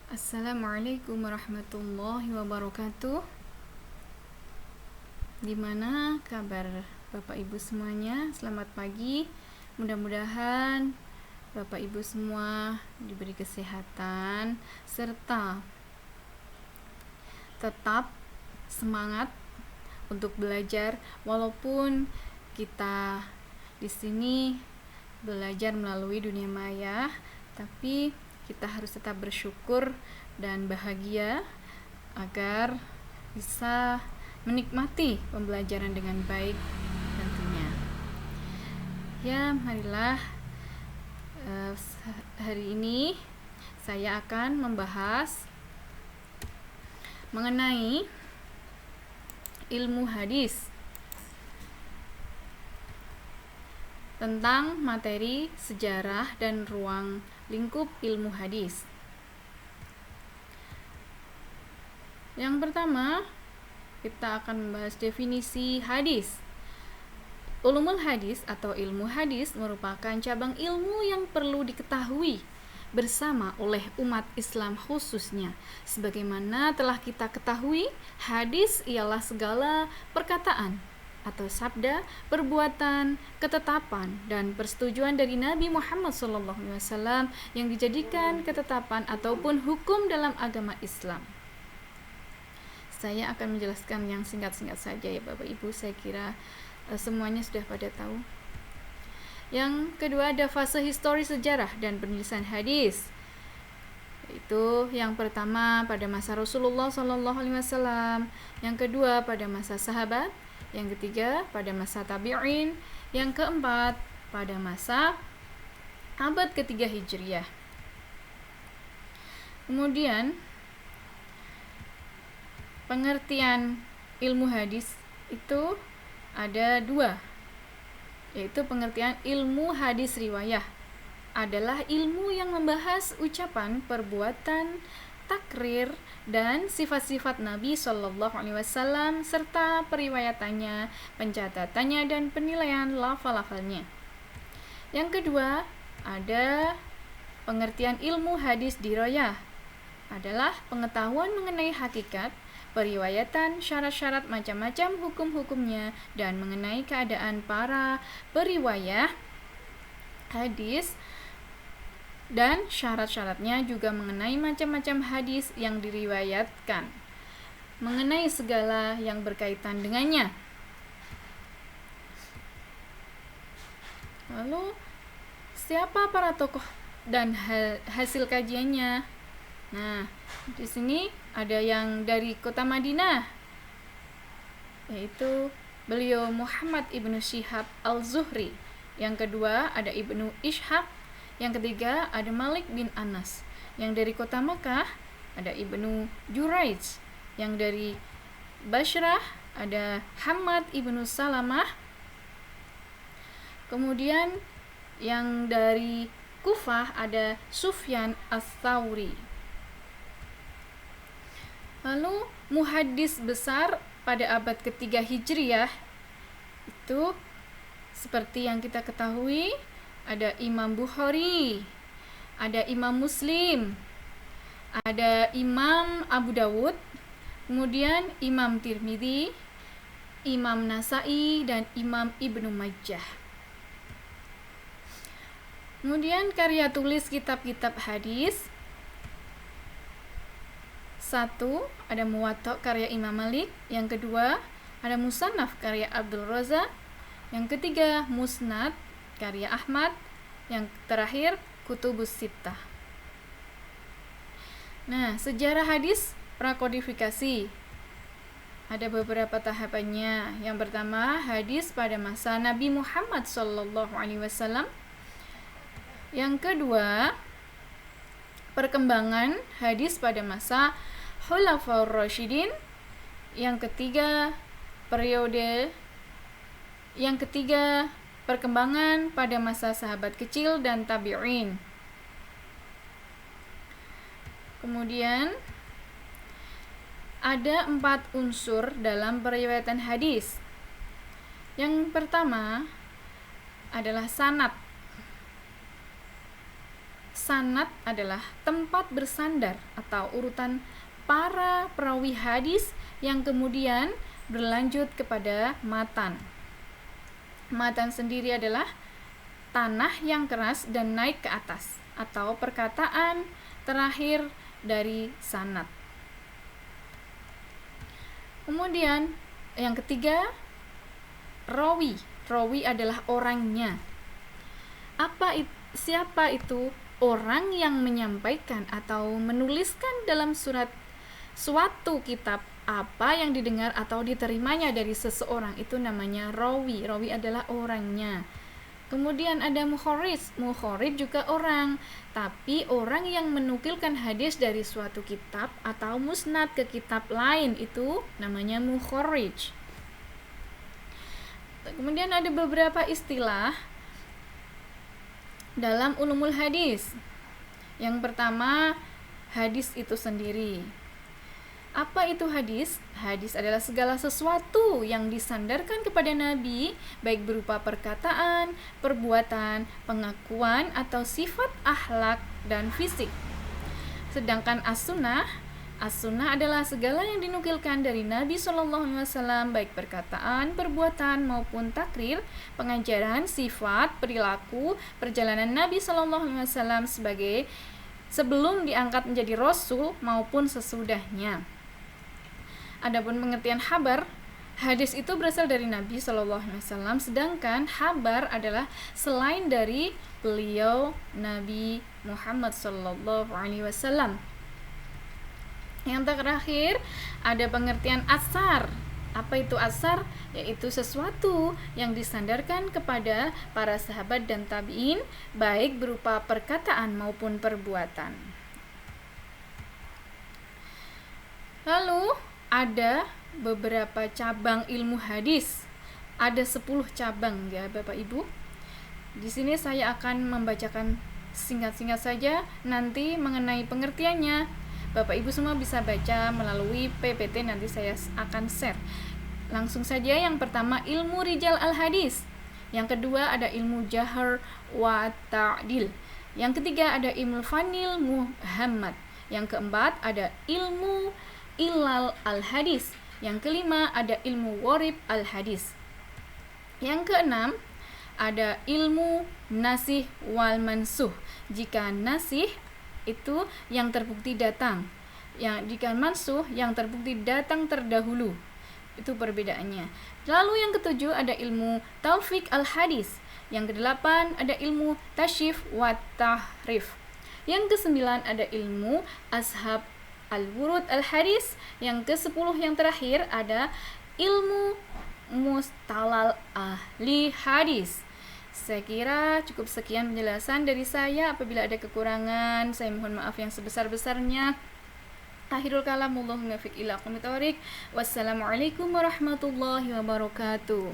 Assalamualaikum warahmatullahi wabarakatuh. Gimana kabar Bapak Ibu semuanya? Selamat pagi. Mudah-mudahan Bapak Ibu semua diberi kesehatan serta tetap semangat untuk belajar walaupun kita di sini belajar melalui dunia maya, tapi kita harus tetap bersyukur dan bahagia agar bisa menikmati pembelajaran dengan baik tentunya. Ya, marilah hari ini saya akan membahas mengenai ilmu hadis tentang materi sejarah dan ruang lingkup ilmu hadis. Yang pertama, kita akan membahas definisi hadis. Ulumul hadis atau ilmu hadis merupakan cabang ilmu yang perlu diketahui bersama oleh umat Islam khususnya. Sebagaimana telah kita ketahui, hadis ialah segala perkataan atau sabda, perbuatan, ketetapan, dan persetujuan dari Nabi Muhammad SAW yang dijadikan ketetapan ataupun hukum dalam agama Islam. Saya akan menjelaskan yang singkat-singkat saja ya Bapak Ibu, saya kira semuanya sudah pada tahu. Yang kedua ada fase histori sejarah dan penulisan hadis. Itu yang pertama pada masa Rasulullah SAW, yang kedua pada masa sahabat, yang ketiga pada masa tabi'in, yang keempat pada masa abad ketiga Hijriah. Kemudian pengertian ilmu hadis itu ada dua, yaitu pengertian ilmu hadis riwayah adalah ilmu yang membahas ucapan, perbuatan, takrir, dan sifat-sifat Nabi SAW serta periwayatannya, pencatatannya, dan penilaian lafal-lafalnya. Yang kedua, ada pengertian ilmu hadis dirayah adalah pengetahuan mengenai hakikat, periwayatan, syarat-syarat macam-macam hukum-hukumnya, dan mengenai keadaan para periwayah hadis dan syarat-syaratnya, juga mengenai macam-macam hadis yang diriwayatkan, mengenai segala yang berkaitan dengannya. Lalu, siapa para tokoh dan hasil kajiannya? Nah, di sini ada yang dari kota Madinah, yaitu beliau Muhammad ibnu Syihab al-Zuhri. Yang kedua ada Ibnu Ishaq. Yang ketiga ada Malik bin Anas. Yang dari kota Makkah ada Ibnu Juraij. Yang dari Basrah ada Hamad ibnu Salamah. Kemudian yang dari Kufah ada Sufyan ats-Tsauri. Lalu muhaddis besar pada abad ketiga Hijriah itu seperti yang kita ketahui, ada Imam Bukhari, ada Imam Muslim, ada Imam Abu Dawud, kemudian Imam Tirmidzi, Imam Nasai, dan Imam Ibnu Majah. Kemudian karya tulis kitab-kitab hadis. 1. Ada Muwatta karya Imam Malik. Yang kedua ada Musannaf karya Abdul Razak. Yang ketiga Musnad karya Ahmad. Yang terakhir Kutubus Sittah. Nah, sejarah hadis prakodifikasi ada beberapa tahapannya. Yang pertama, hadis pada masa Nabi Muhammad SAW. Yang kedua, perkembangan hadis pada masa Khulafaur Rasyidin. Yang ketiga, perkembangan pada masa sahabat kecil dan tabi'in. Kemudian ada 4 unsur dalam periwayatan hadis. Yang pertama adalah sanad. sanad adalah tempat bersandar atau urutan para perawi hadis yang kemudian berlanjut kepada matan. Matan sendiri adalah tanah yang keras dan naik ke atas, atau perkataan terakhir dari sanad. Kemudian yang ketiga, rawi. Rawi adalah orangnya. Siapa itu orang yang menyampaikan atau menuliskan dalam suatu kitab apa yang didengar atau diterimanya dari seseorang, itu namanya rawi. Rawi adalah orangnya. Kemudian ada mukharrij. Mukharrij juga orang, tapi orang yang menukilkan hadis dari suatu kitab atau musnad ke kitab lain, itu namanya mukharrij. Kemudian ada beberapa istilah dalam ulumul hadis. Yang pertama, hadis itu sendiri. Apa itu hadis? Hadis adalah segala sesuatu yang disandarkan kepada Nabi, baik berupa perkataan, perbuatan, pengakuan, atau sifat akhlak dan fisik. Sedangkan as-sunnah adalah segala yang dinukilkan dari Nabi SAW, baik perkataan, perbuatan, maupun takrir, pengajaran, sifat, perilaku, perjalanan Nabi SAW sebagai sebelum diangkat menjadi Rasul maupun sesudahnya. Adapun pengertian khabar, hadis itu berasal dari Nabi SAW, sedangkan khabar adalah selain dari beliau Nabi Muhammad SAW. Yang terakhir ada pengertian asar. Apa itu asar? Yaitu sesuatu yang disandarkan kepada para sahabat dan tabi'in, baik berupa perkataan maupun perbuatan. Lalu ada beberapa cabang ilmu hadis. Ada 10 cabang ya Bapak Ibu. Di sini saya akan membacakan singkat-singkat saja nanti mengenai pengertiannya. Bapak Ibu semua bisa baca melalui PPT, nanti saya akan share. Langsung saja, yang pertama ilmu rijal al-hadis. Yang kedua ada ilmu jahar wa ta'dil. Yang ketiga ada ilmu fanil Muhammad. Yang keempat ada ilmu ilal al-hadis. Yang kelima ada ilmu warib al-hadis. Yang keenam ada ilmu nasih wal mansuh. Jika nasih itu yang terbukti datang, jika mansuh yang terbukti datang terdahulu. Itu perbedaannya. Lalu yang ketujuh ada ilmu taufik al-hadis. Yang kedelapan ada ilmu tasyif wa tahrif. Yang kesembilan ada ilmu ashab al-wurud al-hadis. Yang ke-10 yang terakhir ada ilmu mustalal ahli hadis. Saya kira cukup sekian penjelasan dari saya. Apabila ada kekurangan, saya mohon maaf yang sebesar-besarnya. Akhirul kalam, Allahumma fiq ila aqwamit thoriq. Wassalamualaikum warahmatullahi wabarakatuh.